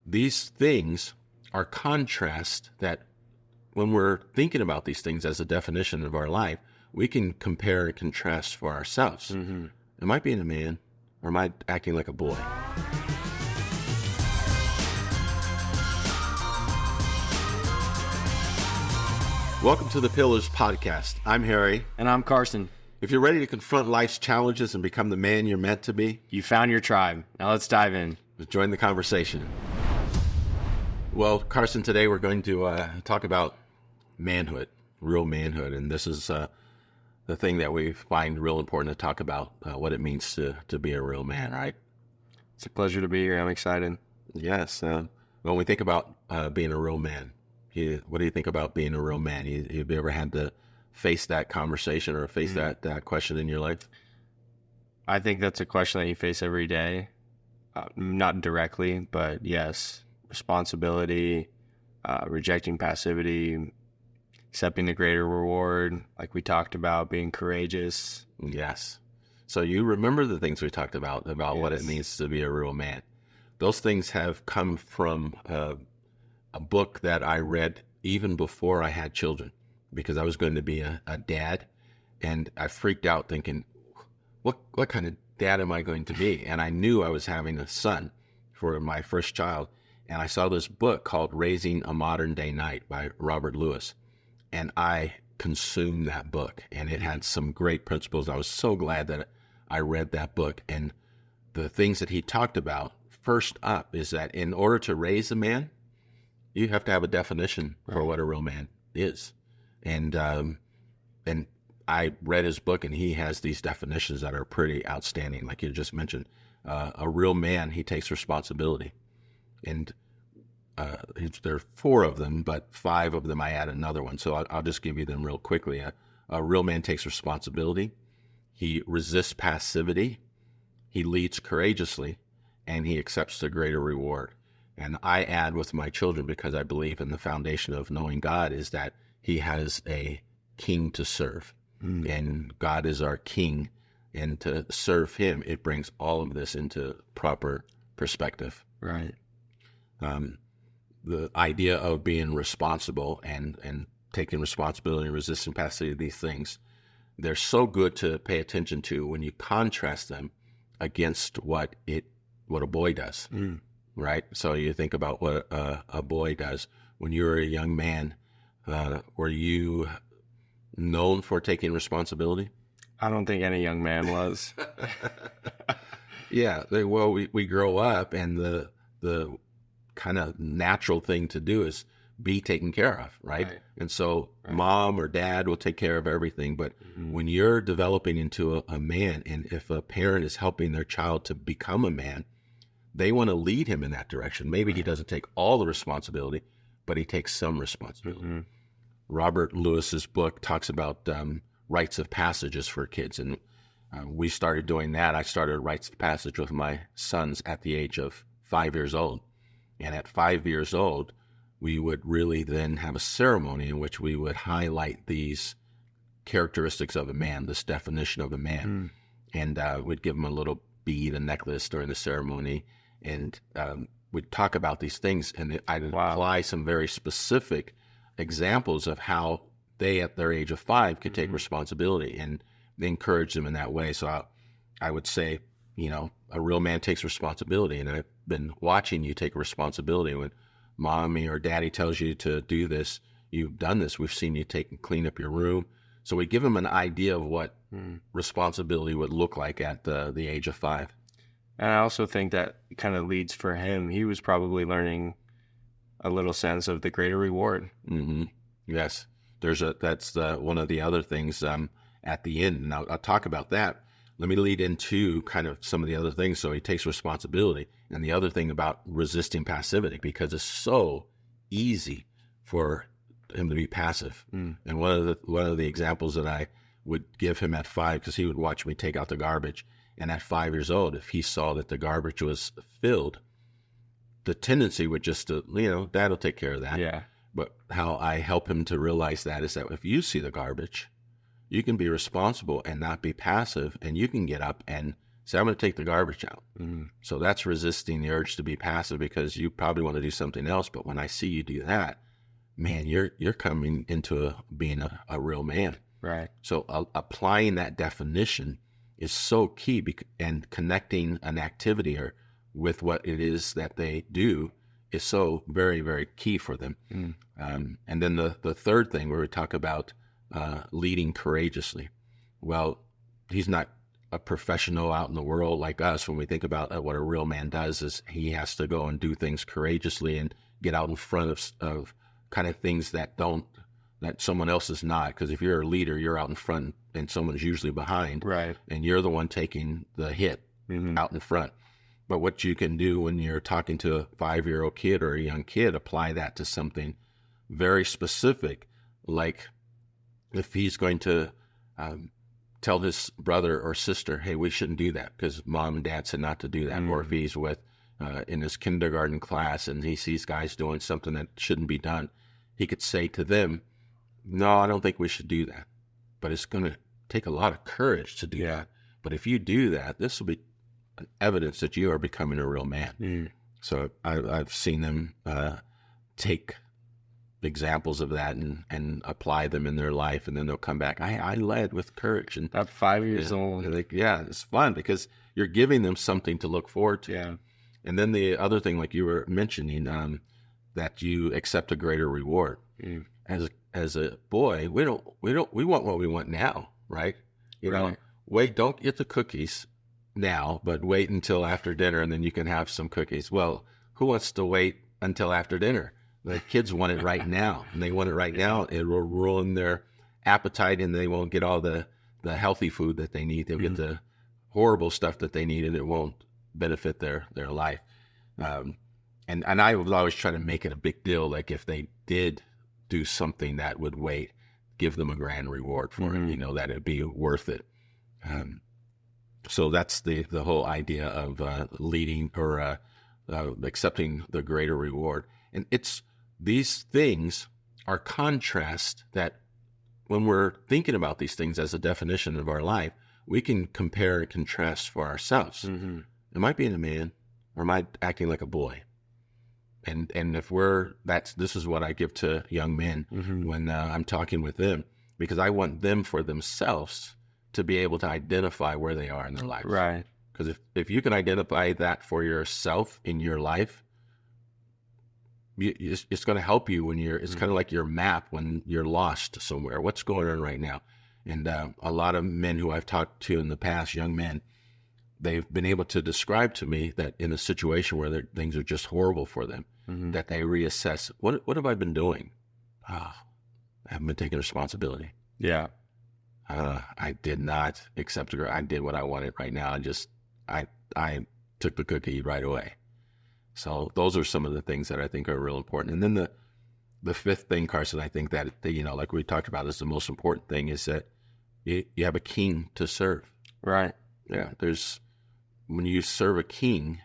these things are contrast that when we're thinking about these things as a definition of our life, we can compare and contrast for ourselves. Mm-hmm. Am I being a man or am I acting like a boy? Welcome to the Pillars Podcast. I'm Harry. And I'm Carson. If you're ready to confront life's challenges and become the man you're meant to be, You found your tribe. Now let's dive in. join the conversation. Well, Carson, today we're going to talk about manhood, real manhood. And this is the thing that we find real important to talk about, what it means to be a real man, right? It's a pleasure to be here. I'm excited. Yes. When we think about being a real man, what do you think about being a real man? Have you ever had to face that conversation or face that question in your life? I think that's a question that you face every day. Not directly, but yes. Responsibility, rejecting passivity, accepting the greater reward, like we talked about, being courageous. Yes. So you remember the things we talked about Yes. what it means to be a real man. Those things have come from a book that I read even before I had children, because I was going to be a dad, and I freaked out thinking, what kind of dad am I going to be? And I knew I was having a son for my first child, and I saw this book called Raising a Modern Day Knight by Robert Lewis, and I consumed that book, and it had some great principles. I was so glad that I read that book, and the things that he talked about, first up is that in order to raise a man, you have to have a definition for what a real man is. And I read his book, and he has these definitions that are pretty outstanding. Like you just mentioned, a real man, he takes responsibility. And there are 4 of them, but 5 of them I add another one. So I'll just give you them real quickly. A real man takes responsibility. He resists passivity. He leads courageously, and he accepts the greater reward. And I add with my children, because I believe in the foundation of knowing God, is that he has a king to serve. And God is our king. And to serve him, it brings all of this into proper perspective. Right. The idea of being responsible and taking responsibility and resisting passivity, these things, they're so good to pay attention to when you contrast them against what a boy does. Right? So you think about what a boy does. When you were a young man, were you known for taking responsibility? I don't think any young man was. Yeah. Well, we grow up, and the kind of natural thing to do is be taken care of, right? And so mom or dad will take care of everything. But when you're developing into a man, and if a parent is helping their child to become a man, they want to lead him in that direction. Maybe he doesn't take all the responsibility, but he takes some responsibility. Robert Lewis's book talks about rites of passages for kids, and we started doing that. I started rites of passage with my sons at the age of 5 years old. And at 5 years old, we would really then have a ceremony in which we would highlight these characteristics of a man, this definition of a man. And we'd give them a little bead, a necklace during the ceremony. And we'd talk about these things, and I'd apply some very specific examples of how they, at their age of 5, could take responsibility, and encourage them in that way. So I would say, a real man takes responsibility, and I've been watching you take responsibility. When mommy or daddy tells you to do this, you've done this. We've seen you take and clean up your room. So we give them an idea of what responsibility would look like at the age of 5. And I also think that kind of leads for him. He was probably learning a little sense of the greater reward. Yes. That's one of the other things at the end. And I'll talk about that. Let me lead into kind of some of the other things. So he takes responsibility. And the other thing about resisting passivity, because it's so easy for him to be passive. And one of the examples that I would give him at 5, because he would watch me take out the garbage. And at 5 years old, if he saw that the garbage was filled, the tendency would just to, Dad will take care of that. Yeah. But how I help him to realize that is that if you see the garbage, you can be responsible and not be passive, and you can get up and say, I'm going to take the garbage out. Mm-hmm. So that's resisting the urge to be passive because you probably want to do something else. But when I see you do that, man, you're coming into being a real man. Right. So applying that definition is so key, and connecting an activity or with what it is that they do is so very, very key for them. And then the third thing where we talk about leading courageously. Well, he's not a professional out in the world like us. When we think about what a real man does, is he has to go and do things courageously and get out in front of kind of things that someone else is not. Because if you're a leader, you're out in front and someone's usually behind. Right. And you're the one taking the hit out in front. But what you can do when you're talking to a 5-year-old kid or a young kid, apply that to something very specific, like if he's going to tell his brother or sister, hey, we shouldn't do that because mom and dad said not to do that. Or if he's with in his kindergarten class and he sees guys doing something that shouldn't be done, he could say to them, no, I don't think we should do that. But it's going to take a lot of courage to do that. But if you do that, this will be evidence that you are becoming a real man. So I've seen them take examples of that and apply them in their life, and then they'll come back. I led with courage. And at 5 years old. Like, yeah, it's fun because you're giving them something to look forward to. Yeah. And then the other thing, like you were mentioning, that you accept a greater reward. As a boy, we want what we want now, right? You know, wait, don't get the cookies now, but wait until after dinner and then you can have some cookies. Well, who wants to wait until after dinner? The kids want it right now, and they want it right now. It will ruin their appetite, and they won't get all the healthy food that they need. They'll get the horrible stuff that they need, and it won't benefit their life. And I was always trying to make it a big deal. Like if they did do something that would wait, give them a grand reward for it, you know, that it'd be worth it. So that's the whole idea of leading or accepting the greater reward. And these things are contrast that when we're thinking about these things as a definition of our life, we can compare and contrast for ourselves. Am I being a man or am I acting like a boy? And if this is what I give to young men when I'm talking with them, because I want them for themselves to be able to identify where they are in their lives. Right. Because if you can identify that for yourself in your life, it's going to help you when it's kind of like your map when you're lost somewhere. What's going on right now? And a lot of men who I've talked to in the past, young men, they've been able to describe to me that in a situation where things are just horrible for them, that they reassess, what have I been doing? I haven't been taking responsibility. Yeah. I did not accept it. I did what I wanted right now. I took the cookie right away. So those are some of the things that I think are real important. And then the fifth thing, Carson, I think that, like we talked about, is the most important thing is that you have a king to serve. Right. Yeah. When you serve a king,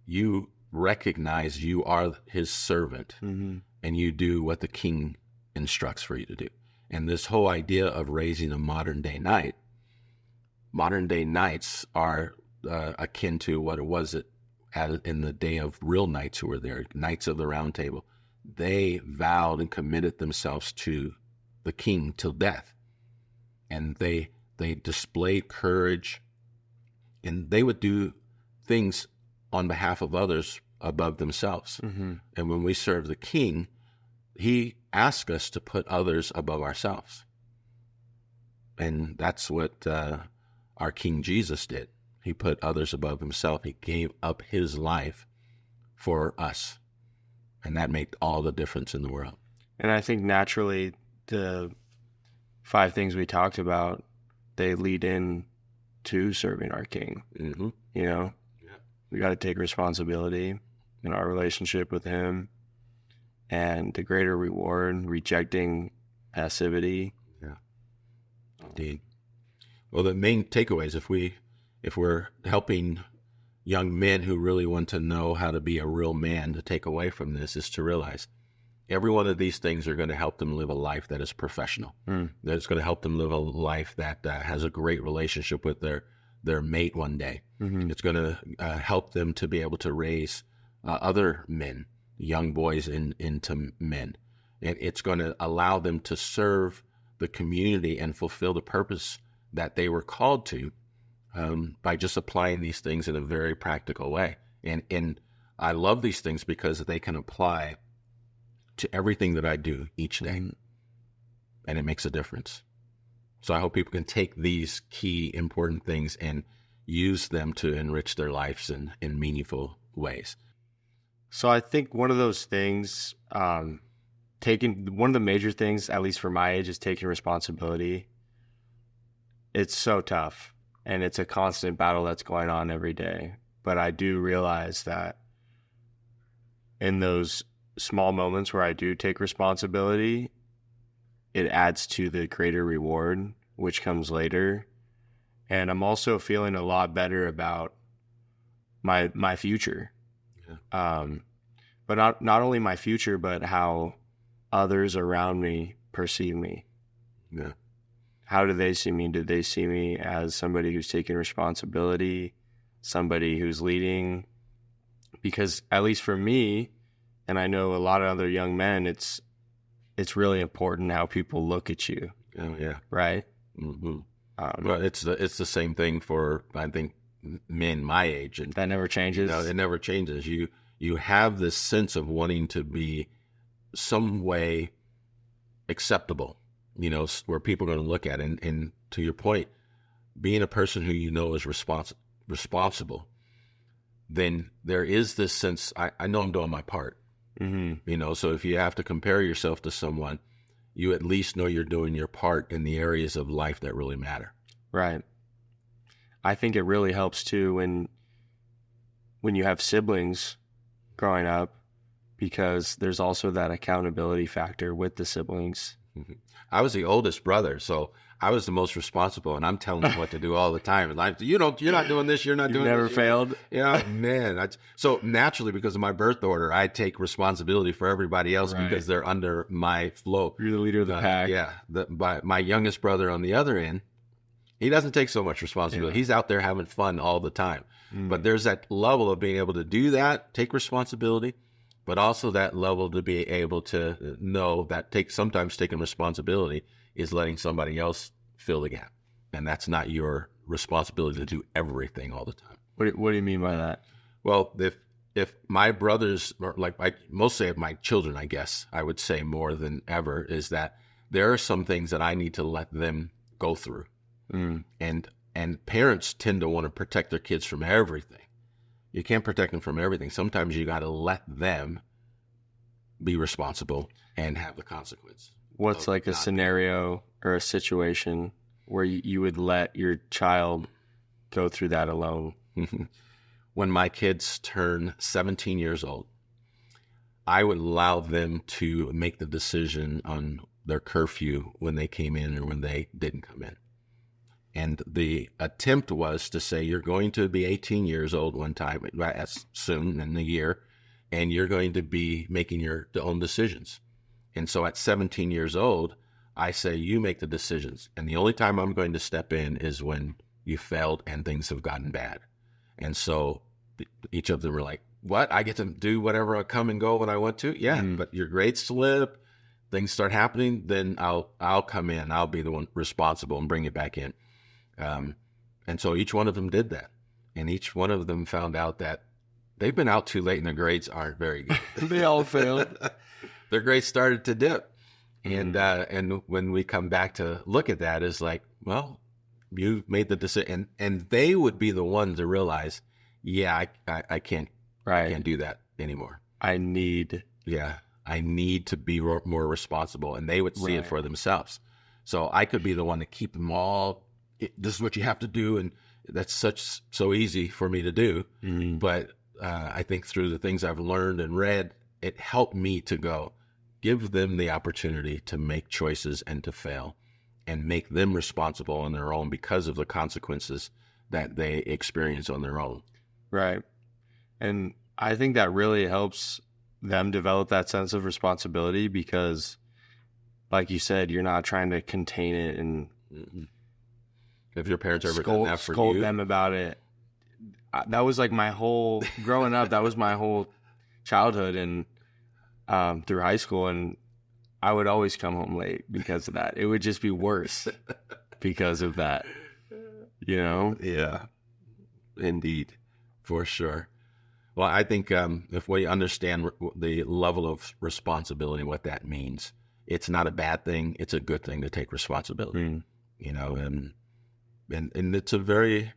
you recognize you are his servant and you do what the king instructs for you to do. And this whole idea of raising a modern day knights are akin to what it was in the day of real knights who were there, Knights of the Round Table. They vowed and committed themselves to the king till death. And they displayed courage, and they would do things on behalf of others above themselves. And when we serve the king, he asks us to put others above ourselves. And that's what our King Jesus did. He put others above himself. He gave up his life for us. And that made all the difference in the world. And I think naturally the 5 things we talked about, they lead in to serving our King. You know, we got to take responsibility in our relationship with him, and the greater reward, rejecting passivity. Yeah, indeed. Well, the main takeaways, if we're helping young men who really want to know how to be a real man to take away from this, is to realize every one of these things are going to help them live a life that is professional. That's going to help them live a life that has a great relationship with their their mate one day. Mm-hmm. It's going to help them to be able to raise other men, young boys into men. And it's going to allow them to serve the community and fulfill the purpose that they were called to, by just applying these things in a very practical way. And I love these things because they can apply to everything that I do each day, and it makes a difference. So I hope people can take these key important things and use them to enrich their lives in meaningful ways. So I think one of those things, one of the major things, at least for my age, is taking responsibility. It's so tough, and it's a constant battle that's going on every day. But I do realize that in those small moments where I do take responsibility, it adds to the greater reward, which comes later. And I'm also feeling a lot better about my future. Yeah. But not only my future, but how others around me perceive me. Yeah. How do they see me? Do they see me as somebody who's taking responsibility, somebody who's leading? Because at least for me, and I know a lot of other young men, it's really important how people look at you. Oh yeah. Right. Mm-hmm. Well, it's the same thing for, I think, men my age, and that never changes. No, it never changes. You have this sense of wanting to be some way acceptable, where people are going to look at it. And to your point, being a person who is responsible, then there is this sense, I know I'm doing my part. Mm-hmm. So if you have to compare yourself to someone, you at least know you're doing your part in the areas of life that really matter. Right. I think it really helps too when you have siblings growing up, because there's also that accountability factor with the siblings. Mm-hmm. I was the oldest brother, so I was the most responsible, and I'm telling them what to do all the time. And you're not doing this, you're not doing this. Never failed. Yeah, man. So naturally, because of my birth order, I take responsibility for everybody else, right, because they're under my flow. You're the leader of the pack. Yeah. My youngest brother on the other end, he doesn't take so much responsibility. Yeah. He's out there having fun all the time. But there's that level of being able to do that, take responsibility, but also that level to be able to know that sometimes taking responsibility is letting somebody else fill the gap. And that's not your responsibility to do everything all the time. What do you mean by that? Well, if my brothers, or mostly of my children, I guess I would say more than ever, is that there are some things that I need to let them go through. And parents tend to want to protect their kids from everything. You can't protect them from everything. Sometimes you got to let them be responsible and have the consequence. What's like a scenario or a situation where you would let your child go through that alone? When my kids turn 17 years old, I would allow them to make the decision on their curfew when they came in or when they didn't come in. And the attempt was to say, you're going to be 18 years old one time, soon in a year, and you're going to be making your own decisions. And so at 17 years old, I say, you make the decisions. And the only time I'm going to step in is when you failed and things have gotten bad. And so each of them were like, what? I get to do whatever I come and go when I want to? Yeah, but your grades slip, things start happening, then I'll come in. I'll be the one responsible and bring it back in. And so each one of them did that. And each one of them found out that they've been out too late and their grades aren't very good. They all failed. Their grades started to dip. And when we come back to look at that, it's like, well, you made the decision. And they would be the ones to realize, yeah, I can't do that anymore. I need to be more responsible. And they would see it for themselves. So I could be the one to keep them all. This is what you have to do, and that's so easy for me to do. But I think through the things I've learned and read, it helped me to give them the opportunity to make choices and to fail, and make them responsible on their own because of the consequences that they experience on their own. Right. And I think that really helps them develop that sense of responsibility because, like you said, you're not trying to contain it and Have your parents ever done that for scold you? them about it. That was like my whole growing up. That was my whole childhood and through high school, and I would always come home late because of that. It would just be worse because of that. You know? Yeah, indeed, for sure. Well, I think if we understand the level of responsibility, what that means, it's not a bad thing. It's a good thing to take responsibility. You know, and it's a very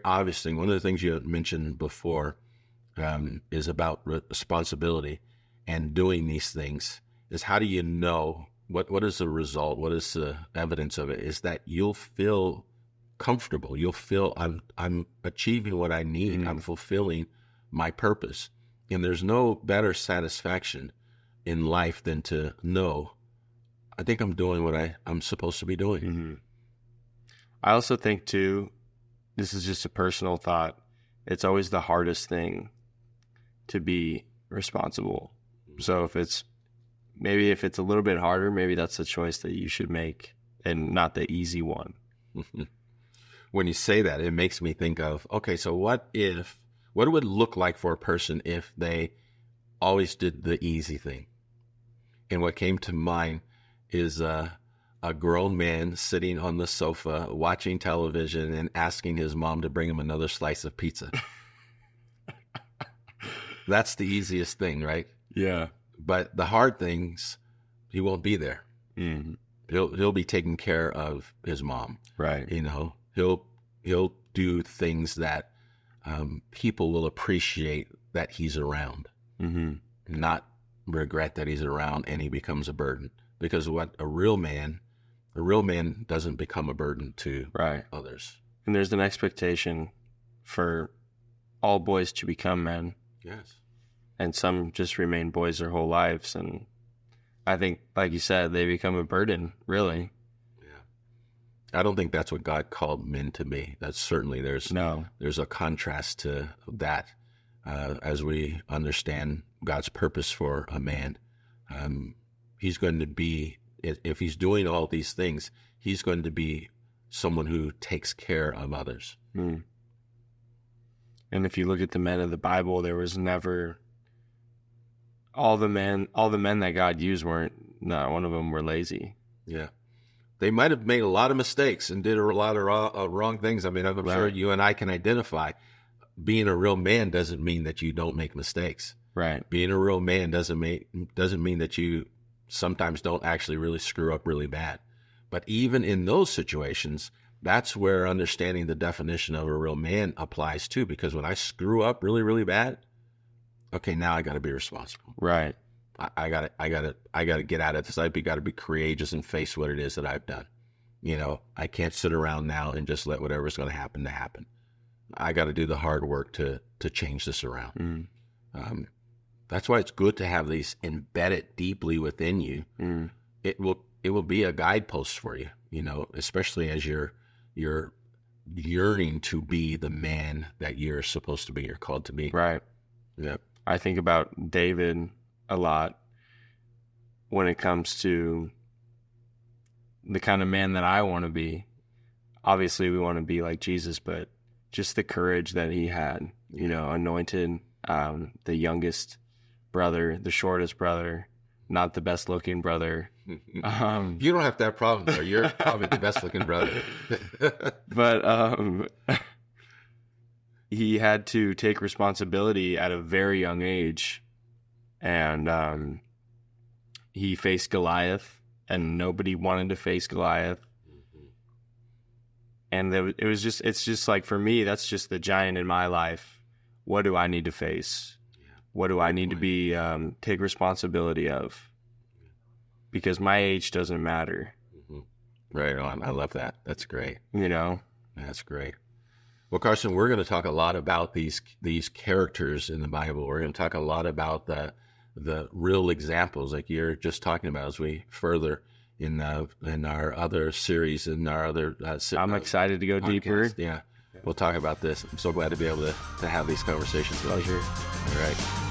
obvious thing. One of the things you mentioned before is about responsibility and doing these things. Is how do you know what is the result? What is the evidence of it? Is that you'll feel comfortable. You'll feel I'm achieving what I need. I'm fulfilling my purpose. And there's no better satisfaction in life than to know I think I'm doing what I'm supposed to be doing. I also think too, this is just a personal thought, it's always the hardest thing to be responsible. So if it's a little bit harder, maybe that's the choice that you should make and not the easy one. When you say that, it makes me think of, okay, so what it would look like for a person if they always did the easy thing? And what came to mind is a grown man sitting on the sofa watching television and asking his mom to bring him another slice of pizza. That's the easiest thing, right? Yeah. But the hard things, he won't be there. He'll be taking care of his mom. Right. You know, he'll do things that people will appreciate that he's around, not regret that he's around and he becomes a burden. Because what a real man doesn't become a burden to others. And there's an expectation for all boys to become men. Yes. And some just remain boys their whole lives. And I think, like you said, they become a burden, really. Yeah. I don't think that's what God called men to be. That's certainly, there's a contrast to that as we understand God's purpose for a man. He's going to be, if he's doing all these things, he's going to be someone who takes care of others. And if you look at the men of the Bible, there was never all the men that God used not one of them were lazy. Yeah. They might have made a lot of mistakes and did a lot of wrong things. I mean, I'm sure you and I can identify. Being a real man doesn't mean that you don't make mistakes. Right. Being a real man doesn't mean that you sometimes don't actually really screw up really bad. But even in those situations, that's where understanding the definition of a real man applies too. Because when I screw up really, really bad, okay, now I got to be responsible. Right. I got to get out of this. I've got to be courageous and face what it is that I've done. You know, I can't sit around now and just let whatever's going to happen. I got to do the hard work to change this around. That's why it's good to have these embedded deeply within you. It will be a guidepost for you, you know, especially as you're yearning to be the man that you're supposed to be, you're called to be. Right. Yeah. I think about David a lot when it comes to the kind of man that I want to be. Obviously, we want to be like Jesus, but just the courage that he had, you know, anointed the youngest brother, the shortest brother, not the best looking brother. You don't have that problem, though. You're probably the best looking brother. But he had to take responsibility at a very young age. And he faced Goliath, and nobody wanted to face Goliath. And it's just like, for me, that's just the giant in my life. What do I need to face? What do I need to be, take responsibility of? Because my age doesn't matter. Right on. I love that. That's great. You know? That's great. Well, Carson, we're going to talk a lot about these characters in the Bible. We're going to talk a lot about the real examples like you're just talking about as we further in our other series, in our other I'm excited to go podcast. Deeper. Yeah. We'll talk about this. I'm so glad to be able to have these conversations with you. Pleasure. All right.